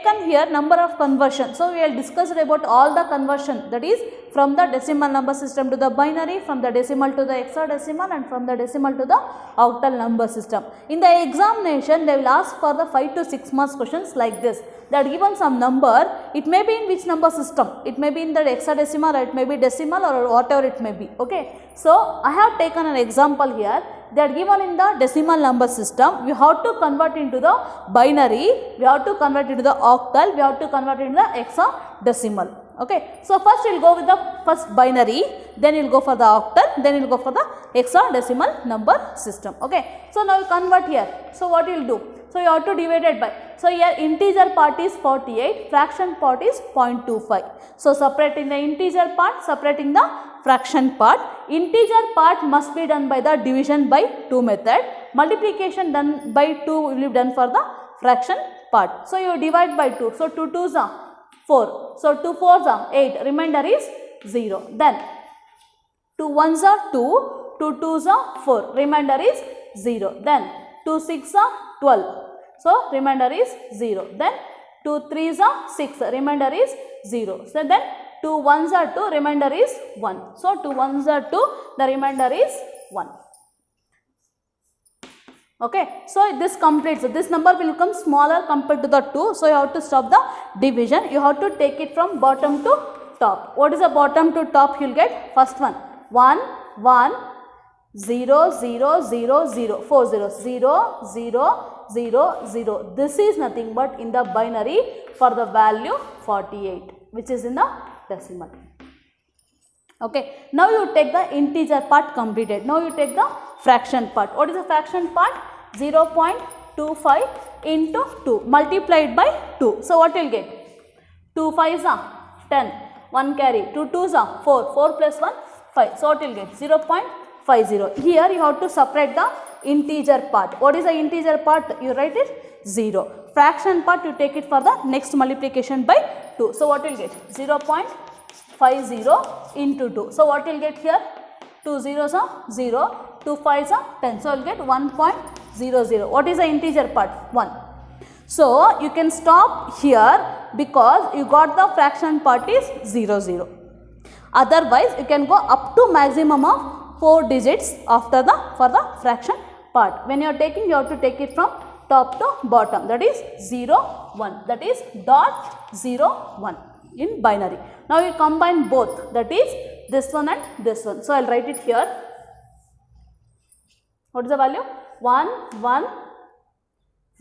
taken here number of conversion. So we have discussed about all the conversion, that is from the decimal number system to the binary, from the decimal to the hexadecimal, and from the decimal to the octal number system. In the examination, they will ask for the 5 to 6 marks questions like this. They are given some number, it may be in which number system, it may be in the hexadecimal or it may be decimal or whatever it may be. Okay. So I have taken an example here. They are given in the decimal number system. We have to convert into the binary, we have to convert into the octal, we have to convert into the hexadecimal. Okay. So first we will go with the first binary, then we will go for the octal, then we will go for the hexadecimal number system. Okay. So now we convert here. So what you will do? So you have to divide it by. So here integer part is 48, fraction part is 0.25. So separating the integer part, separating the fraction part. Integer part must be done by the division by 2 method. Multiplication done by 2 will be done for the fraction part. So you divide by 2. So 2 2s are 4. So 2 4s are 8. Remainder is 0. Then 2 1s are 2. 2 2s are 4. Remainder is 0. Then 2 6 are 12. So remainder is 0. Then 2 3s are 6. Remainder is 0. So then 2 1s are 2. Remainder is 1. So 2 1s are 2. The remainder is 1. Okay. So this completes. So this number will become smaller compared to the 2. So you have to stop the division. You have to take it from bottom to top. What is the bottom to top? You will get first one 1 1 0 0 0 0 4 zeros 0 0 0 0. This is nothing but in the binary for the value 48, which is in the decimal. Okay. Now you take the integer part completed. Now you take the fraction part. What is the fraction part? 0.25 into 2 multiplied by 2. So what you will get? 2 5s are 10. 1 carry. 2 2s are 4. 4 plus 1 5. So what you will get? 0.50. Here you have to separate the integer part. What is the integer part? You write it 0. Fraction part you take it for the next multiplication by 2. So what you will get? 0.50 into 2. So what you will get here? 2 zeros are 0. 2 5s are 10. So you will get 1.00. What is the integer part? 1. So you can stop here because you got the fraction part is 0 0. Otherwise you can go up to maximum of 4 digits after the for the fraction part. When you are taking, you have to take it from top to bottom, that is 0 1, that is dot 0 1 in binary. Now you combine both, that is this one and this one. So I will write it here. What is the value? 1 1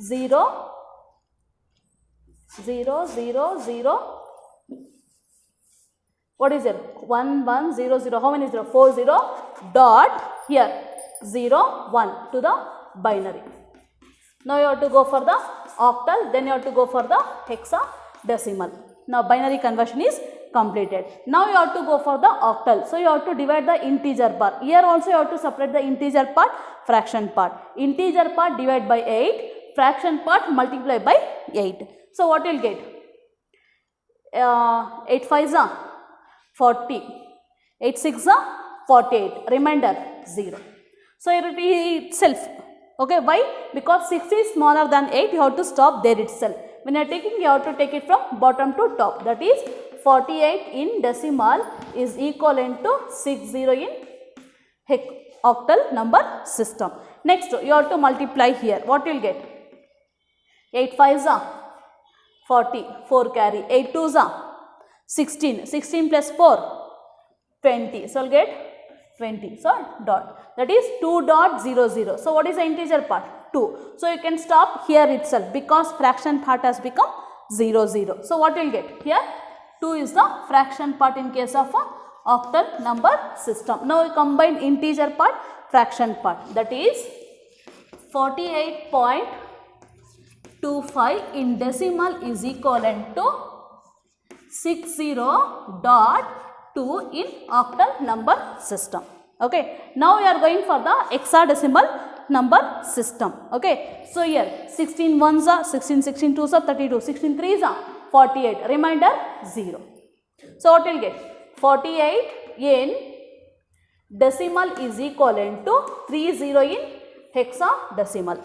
0 0 0 0. What is it? 1 1 0 0. How many 0? 4 0 dot here 0 1 to the binary. Now you have to go for the octal, then you have to go for the hexadecimal. Now binary conversion is completed. Now you have to go for the octal. So you have to divide the integer part. Here also you have to separate the integer part, fraction part. Integer part divide by 8, fraction part multiply by 8. So what you will get? 8 5s are 40, 8 6 are 48, remainder 0. So it itself. Okay, why? Because 6 is smaller than 8, you have to stop there itself. When you are taking, you have to take it from bottom to top. That is 48 in decimal is equivalent to 60 in octal number system. Next, you have to multiply here. What you will get? 8 5s are 40, 4 carry, 8 2s are 16, 16 plus 4, 20. So, I will get 20. So, dot. That is 2.00. So, what is the integer part? 2. So, you can stop here itself because fraction part has become 0, 0. So, what you will get? Here 2 is the fraction part in case of a octal number system. Now, we combine integer part, fraction part. That is 48.25 in decimal is equivalent to 60.2 in octal number system. Okay. Now, we are going for the hexadecimal number system. Okay. So, here 16 1s are 16, 16 2s are 32, 16 3s are 48, remainder 0. So, what you will get? 48 in decimal is equivalent to 30 in hexadecimal.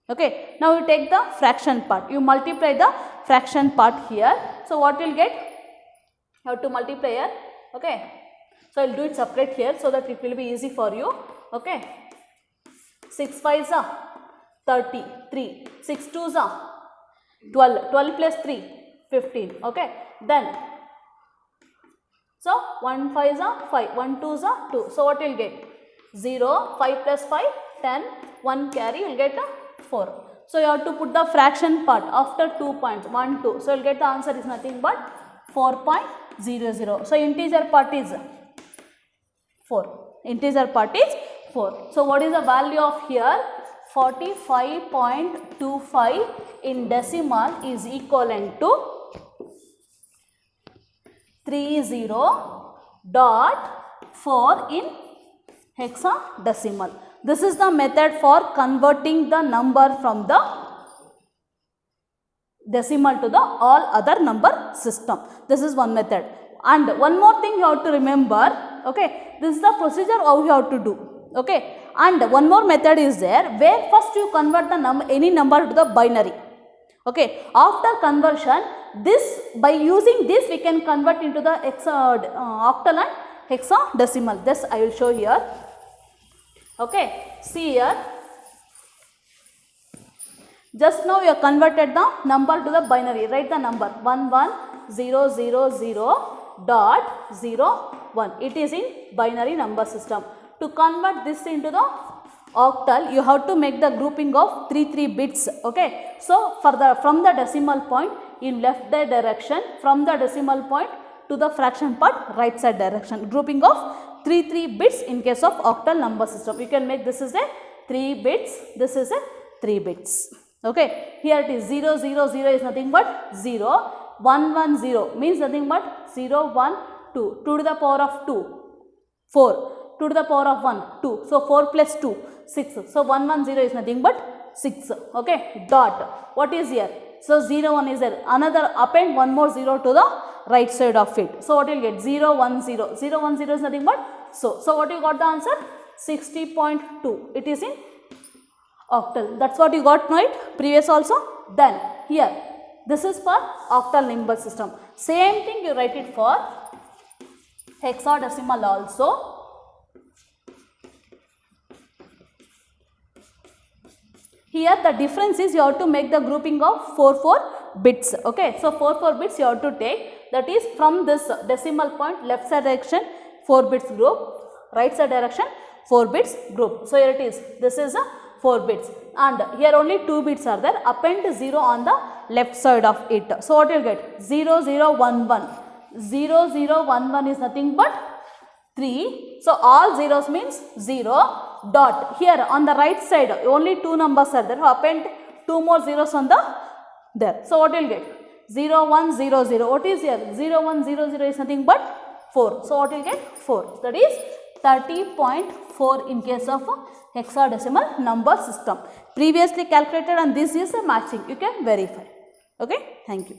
Okay, now you take the fraction part, you multiply the fraction part here. So what you will get? You have to multiply here. Okay, so I will do it separate here so that it will be easy for you. Okay, 6 5s are 33, 6 2s are 12, 12 plus 3 15. Okay, then so 1 5s are 5, 1 2s are 2. So what you will get? 0, 5 plus 5 10, 1 carry, you will get a 4. So you have to put the fraction part after 2 points 1 2. So you will get the answer is nothing but 4.00. So integer part is 4. Integer part is 4. So what is the value of here? 45.25 in decimal is equivalent to 30.4 in hexadecimal. This is the method for converting the number from the decimal to the all other number system. This is one method. And one more thing you have to remember, okay, this is the procedure how you have to do, okay. And one more method is there where first you convert the any number to the binary, okay. After conversion, this by using this we can convert into the octal and hexadecimal. This I will show here. Okay, see here. Just now you have converted the number to the binary. Write the number 11000.01. It is in binary number system. To convert this into the octal, you have to make the grouping of 3 bits. Okay, so from the decimal point in left direction, from the decimal point to the fraction part right side direction, grouping of 3 bits in case of octal number system. You can make this is a 3 bits, this is a 3 bits. Okay, here it is 0 0 0 is nothing but 0, 1 1 0 means nothing but 0 1 2, 2 to the power of 2 4, 2 to the power of 1 2, so 4 plus 2 6, so 1 1 0 is nothing but 6. Okay, dot, what is here? So 0 1 is there, another append one more 0 to the right side of it. So what you will get? 0 1 0, 0 1 0 is nothing but so what you got the answer? 60.2. It is in octal. That's what you got, right? Previous also. Then here, this is for octal number system. Same thing you write it for hexadecimal also. Here the difference is you have to make the grouping of 4 bits. Okay, so 4 bits you have to take. That is from this decimal point left side direction 4 bits group, right side direction 4 bits group. So here it is. This is a 4 bits and here only 2 bits are there. Append 0 on the left side of it. So what you will get? 0 0 1 1. 0 0 1 1 is nothing but 3. So all zeros means 0. Dot, here on the right side only 2 numbers are there. Append 2 more zeros on the there. So what you will get? 0 1 0 0. What is here? 0 1 0 0 is nothing but 4. So what you will get? 4. That is 30.4 in case of a hexadecimal number system. Previously calculated and this is a matching. You can verify. Okay. Thank you.